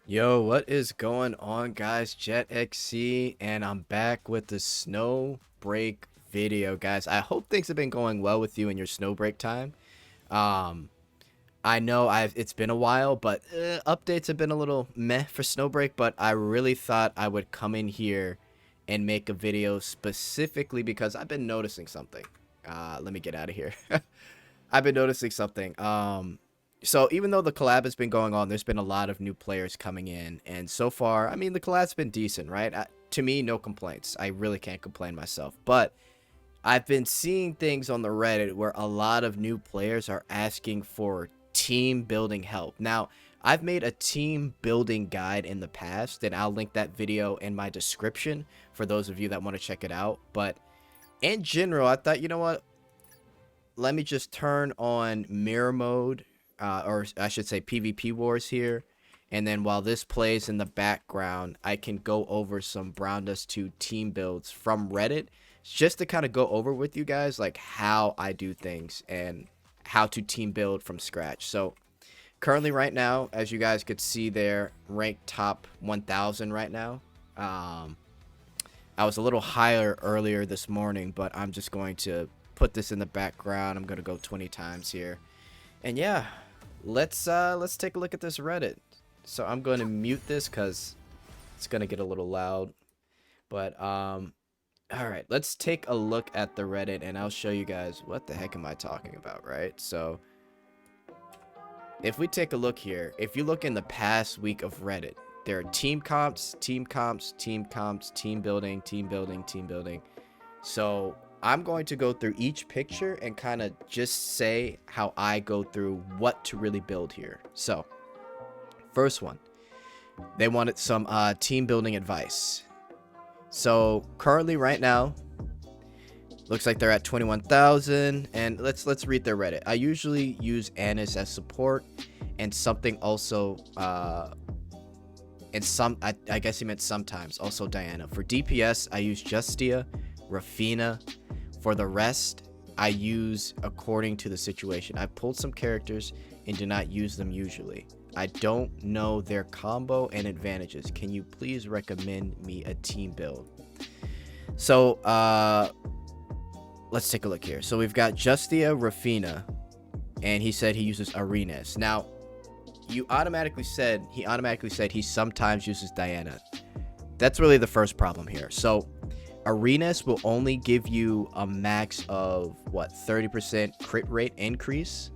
Yo, what is going on, guys? Jet XC, and I'm back with the snow break video, guys. I hope things have been going well with you in your snow break time. Um, I know it's been a while, but updates have been a little meh for snow break. But I really thought I would come in here and make a video specifically because I've been noticing something. Let me get out of here. I've been noticing something. So even though the collab has been going on, there's been a lot of new players coming in, and so far, I mean, the collab's been decent, right? To me, no complaints. I really can't complain myself. But I've been seeing things on the Reddit where a lot of new players are asking for team building help. Now, I've made a team building guide in the past, and I'll link that video in my description for those of you that want to check it out. But in general, I thought, you know what? Let me just turn on mirror mode, or I should say PvP wars here. And then while this plays in the background, I can go over some browndust 2 team builds from Reddit just to kind of go over with you guys like how I do things and how to team build from scratch. So currently right now, as you guys could see there, ranked top 1000 right now. I was a little higher earlier this morning, but I'm just going to put this in the background. I'm going to go 20 times here. And yeah, let's take a look at this Reddit. So I'm going to mute this cuz it's going to get a little loud. But all right, let's take a look at the Reddit and I'll show you guys what the heck am I talking about, right? So if we take a look here, if you look in the past week of Reddit, there are team comps, team comps, team comps, team building, team building, team building. So I'm going to go through each picture and kind of just say how I go through what to really build here. So first one, they wanted some team building advice. So currently right now, looks like they're at 21,000, and let's read their Reddit. I usually use Anis as support, and something also, and some, I guess he meant sometimes, also Diana. For DPS, I use Justia, Rafina. For the rest, I use according to the situation. I've pulled some characters and do not use them usually. I don't know their combo and advantages. Can you please recommend me a team build? So, let's take a look here. So we've got Justia, Rafina, and he said he uses Arenas. Now, he automatically said he sometimes uses Diana. That's really the first problem here. So Arenas will only give you a max of what, 30% crit rate increase,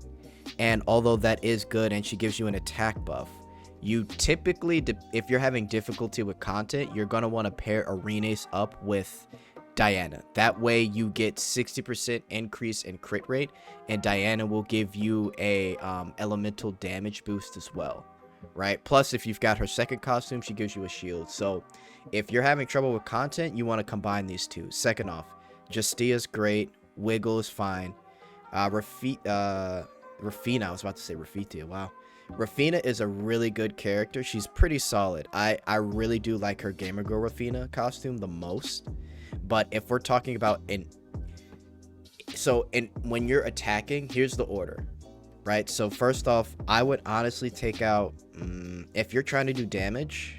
and although that is good and she gives you an attack buff, you typically, if you're having difficulty with content, you're going to want to pair Arenas up with Diana. That way you get 60% increase in crit rate, and Diana will give you a elemental damage boost as well, right? Plus, if you've got her second costume, she gives you a shield. So if you're having trouble with content, you want to combine these two. Second off, Justia's great, Wiggle is fine. Rafina, I was about to say Rafita, wow. Rafina is a really good character. She's pretty solid. I really do like her Gamer Girl Rafina costume the most. But if we're talking about when you're attacking, here's the order, right? So first off, I would honestly take out, if you're trying to do damage.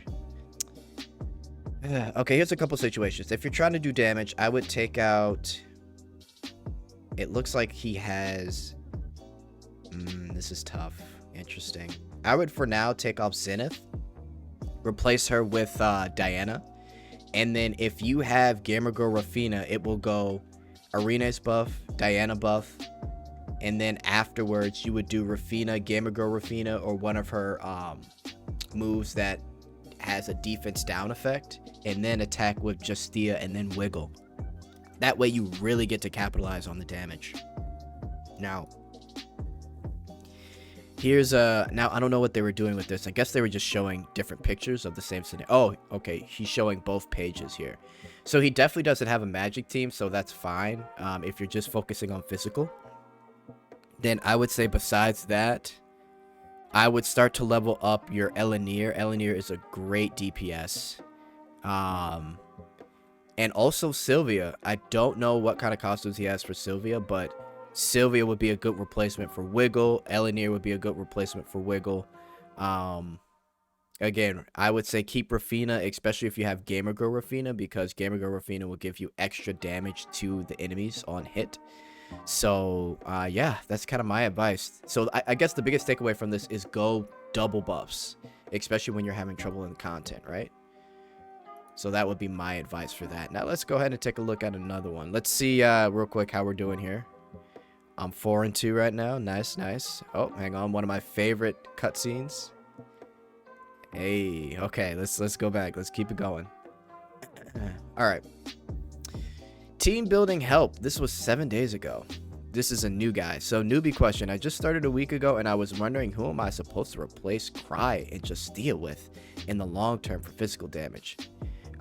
Okay, here's a couple situations. If you're trying to do damage, I would take out, it looks like he has, this is tough. Interesting. I would for now take off Zenith, replace her with Diana. And then if you have Gamer Girl Rafina, it will go Arenas buff, Diana buff, and then afterwards you would do Rafina, Gamer Girl Rafina, or one of her moves that has a defense down effect, and then attack with Justia and then Wiggle. That way you really get to capitalize on the damage. Now, here's now I don't know what they were doing with this. I guess they were just showing different pictures of the same scenario. Oh, okay, he's showing both pages here. So he definitely doesn't have a magic team, so that's fine. If you're just focusing on physical, then I would say besides that, I would start to level up your Elenir. Elenir is a great DPS. And also Sylvia. I don't know what kind of costumes he has for Sylvia, but Sylvia would be a good replacement for Wiggle. Elenir would be a good replacement for Wiggle. Again, I would say keep Rafina, especially if you have Gamer Girl Rafina, because Gamer Girl Rafina will give you extra damage to the enemies on hit. So, yeah, that's kind of my advice. So, I guess the biggest takeaway from this is go double buffs, especially when you're having trouble in content, right? So that would be my advice for that. Now, let's go ahead and take a look at another one. Let's see real quick how we're doing here. I'm 4-2 right now. Nice, nice. Oh, hang on. One of my favorite cutscenes. Hey, okay, let's go back. Let's keep it going. All right. Team building help. This was 7 days ago. This is a new guy. So newbie question. I just started a week ago and I was wondering who am I supposed to replace Cry and Justia with in the long term for physical damage.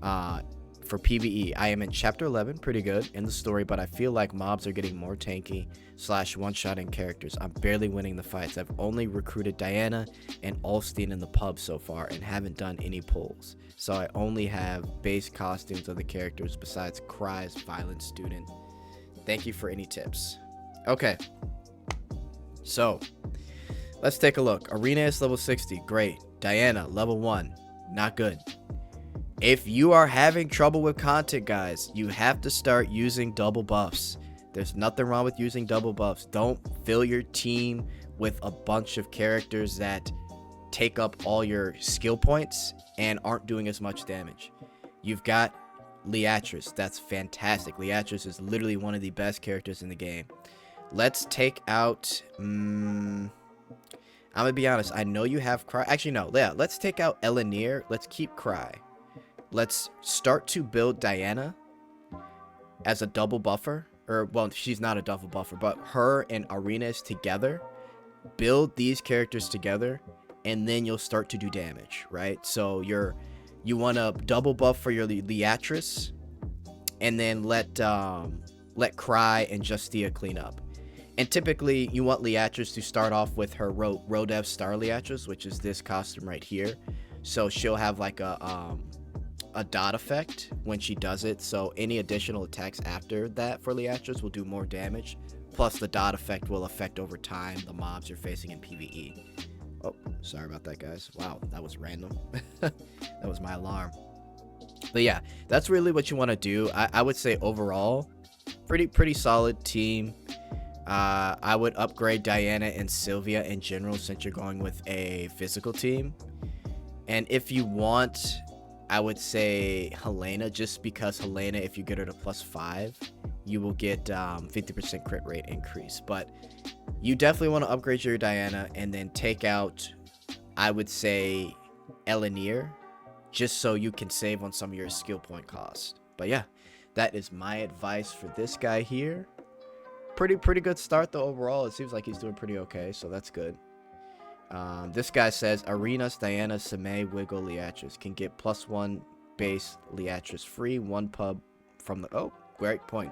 For PvE, I am in chapter 11, pretty good in the story, but I feel like mobs are getting more tanky / one-shotting characters. I'm barely winning the fights. I've only recruited Diana and Ulstein in the pub so far and haven't done any pulls. So I only have base costumes of the characters besides Cry's violent student. Thank you for any tips. Okay. So, let's take a look. Arena is level 60. Great. Diana, level 1. Not good. If you are having trouble with content, guys, you have to start using double buffs. There's nothing wrong with using double buffs. Don't fill your team with a bunch of characters that take up all your skill points and aren't doing as much damage. You've got Leatrice. That's fantastic. Leatrice is literally one of the best characters in the game. Let's take out... I'm going to be honest. I know you have Cry. Actually, no. Yeah, let's take out Elenir. Let's keep Cry. Let's start to build Diana as a double buffer. Or, well, she's not a double buffer, but her and Arenas together. Build these characters together, and then you'll start to do damage, right? So you want to double buff for your Leatrice, and then let Cry and Justia clean up. And typically, you want Leatrice to start off with her Rodev Star Leatrice, which is this costume right here. So she'll have like a dot effect when she does it, so any additional attacks after that for Leatrice will do more damage, plus the dot effect will affect over time the mobs you're facing in PvE. Oh, sorry about that, guys. Wow, that was random. That was my alarm. But yeah, that's really what you want to do. I would say overall pretty solid team. I would upgrade Diana and Sylvia in general since you're going with a physical team. And if you want, I would say Helena, just because Helena, if you get her to +5, you will get 50% crit rate increase. But you definitely want to upgrade your Diana and then take out, I would say, Elenir, just so you can save on some of your skill point cost. But yeah, that is my advice for this guy here. Pretty good start though overall. It seems like he's doing pretty okay, so that's good. This guy says Arenas, Diana, Sime, Wiggle, Leatrice can get +1 base Leatrice free, 1 pub from the... Oh, great point.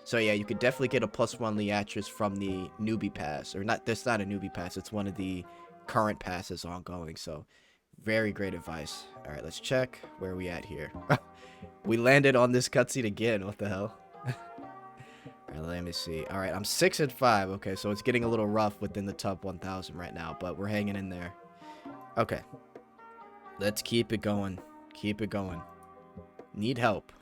So yeah, you could definitely get a +1 Leatrice from the newbie pass. Or not, that's not a newbie pass. It's one of the current passes ongoing. So very great advice. All right, let's check. Where are we at here? We landed on this cutscene again. What the hell? All right, let me see. All right, I'm 6-5. Okay, so it's getting a little rough within the top 1,000 right now, but we're hanging in there. Okay. Let's keep it going. Need help.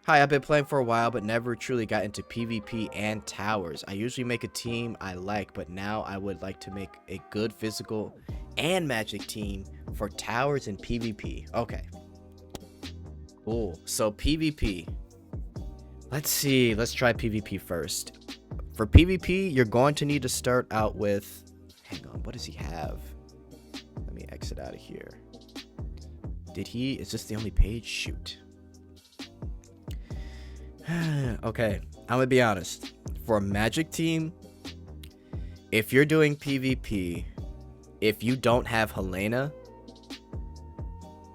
Hi, I've been playing for a while, but never truly got into PvP and towers. I usually make a team I like, but now I would like to make a good physical and magic team for towers and PvP. Okay. Cool. So PvP. Let's see. Let's try PvP first. For PvP, you're going to need to start out with... Hang on. What does he have? Let me exit out of here. Did he... Is this the only page? Shoot. Okay. I'm going to be honest. For a magic team, if you're doing PvP, if you don't have Helena...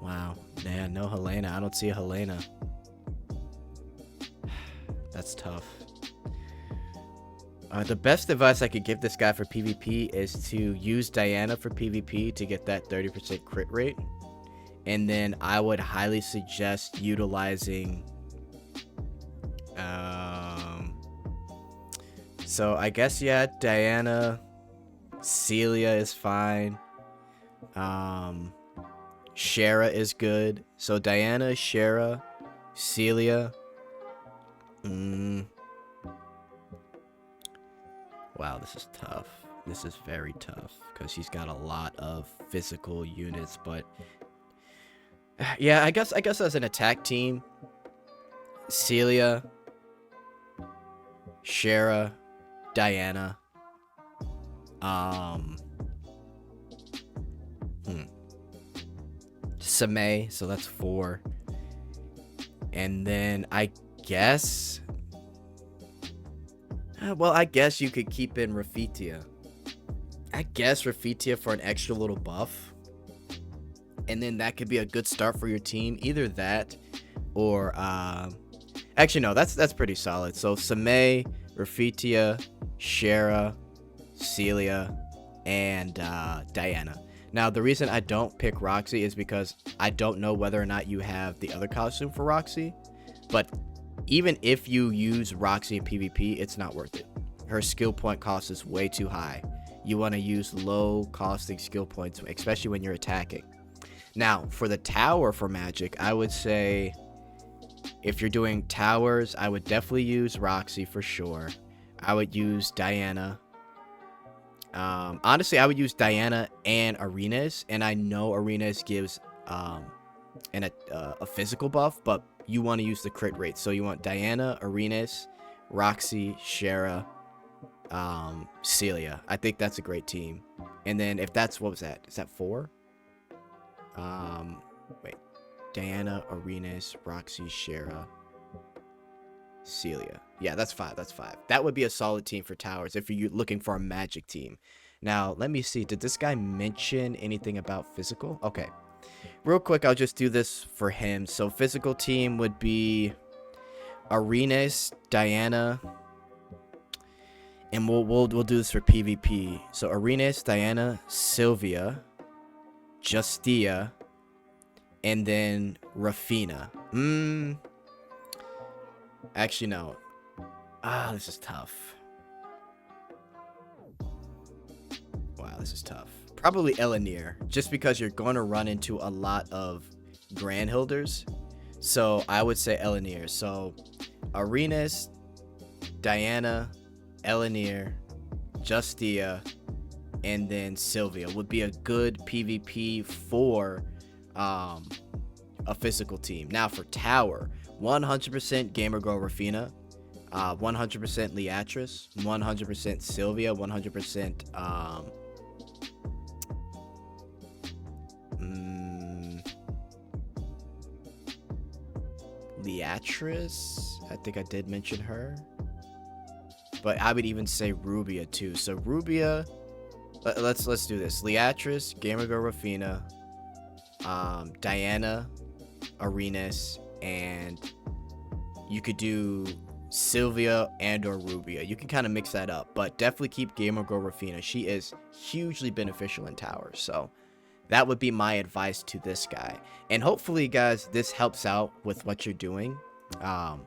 Wow. Yeah, no Helena. I don't see a Helena. That's tough. The best advice I could give this guy for PvP is to use Diana for PvP to get that 30% crit rate. And then I would highly suggest utilizing... So I guess, yeah, Diana, Celia is fine. Shara is good. So Diana, Shara, Celia. Wow, this is tough. This is very tough because she's got a lot of physical units, but yeah, I guess as an attack team, Celia, Shara, Diana, Samay, so that's 4. And then I guess, well, I guess you could keep in Rafitia. I guess Rafitia for an extra little buff. And then that could be a good start for your team. Either that or, actually, no, that's pretty solid. So Samay, Rafitia, Shara, Celia, and Diana. Now, the reason I don't pick Roxy is because I don't know whether or not you have the other costume for Roxy. But even if you use Roxy in PvP, it's not worth it. Her skill point cost is way too high. You want to use low costing skill points, especially when you're attacking. Now, for the tower for Magic, I would say if you're doing towers, I would definitely use Roxy for sure. I would use Diana. Honestly, I would use Diana and Arenas, and I know Arenas gives a physical buff, but you want to use the crit rate. So you want Diana, Arenas, Roxy, Shara, Celia. I think that's a great team. And then if that's, what was that? Is that 4? Wait. Diana, Arenas, Roxy, Shara, Celia. Yeah, that's 5. That's 5. That would be a solid team for towers if you're looking for a Magic team. Now, let me see. Did this guy mention anything about physical? Okay. Real quick, I'll just do this for him. So, physical team would be Arenas, Diana, and we'll do this for PvP. So, Arenas, Diana, Sylvia, Justia, and then Rafina. Actually, no. This is tough. Wow, this is tough. Probably Elenir, just because you're going to run into a lot of Grand Hilders. So I would say Elenir. So Arenas, Diana, Elenir, Justia, and then Sylvia would be a good PvP for a physical team. Now for tower, 100% Gamer Girl Rafina, 100% Leatrice, 100% Sylvia, 100% Leatrice. I think I did mention her, but I would even say Rubia too. So Rubia, let's do this. Leatrice, Gamer Girl Rafina, Diana, Arenas, and you could do Sylvia and or Rubia. You can kind of mix that up, but definitely keep Gamer Girl Rafina. She is hugely beneficial in towers. So that would be my advice to this guy. And hopefully, guys, this helps out with what you're doing. Oh,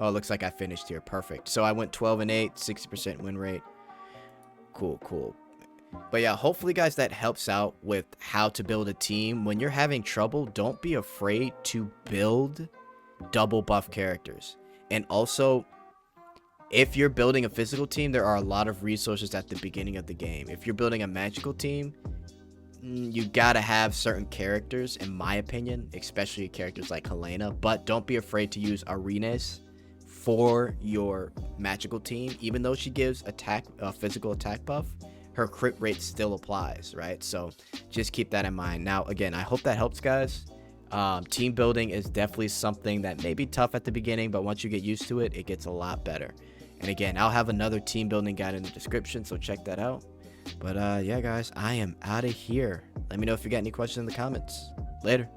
it looks like I finished here. Perfect. So I went 12-8, 60% win rate. Cool. But yeah, hopefully, guys, that helps out with how to build a team. When you're having trouble, don't be afraid to build double buff characters. And also, if you're building a physical team, there are a lot of resources at the beginning of the game. If you're building a magical team, you gotta have certain characters, in my opinion, especially characters like Helena. But don't be afraid to use Arenas for your magical team. Even though she gives physical attack buff, her crit rate still applies, right? So just keep that in mind. Now, again, I hope that helps, guys. Team building is definitely something that may be tough at the beginning, but once you get used to it, it gets a lot better. And again, I'll have another team building guide in the description, so check that out. But yeah, guys, I am out of here. Let me know if you got any questions in the comments. Later.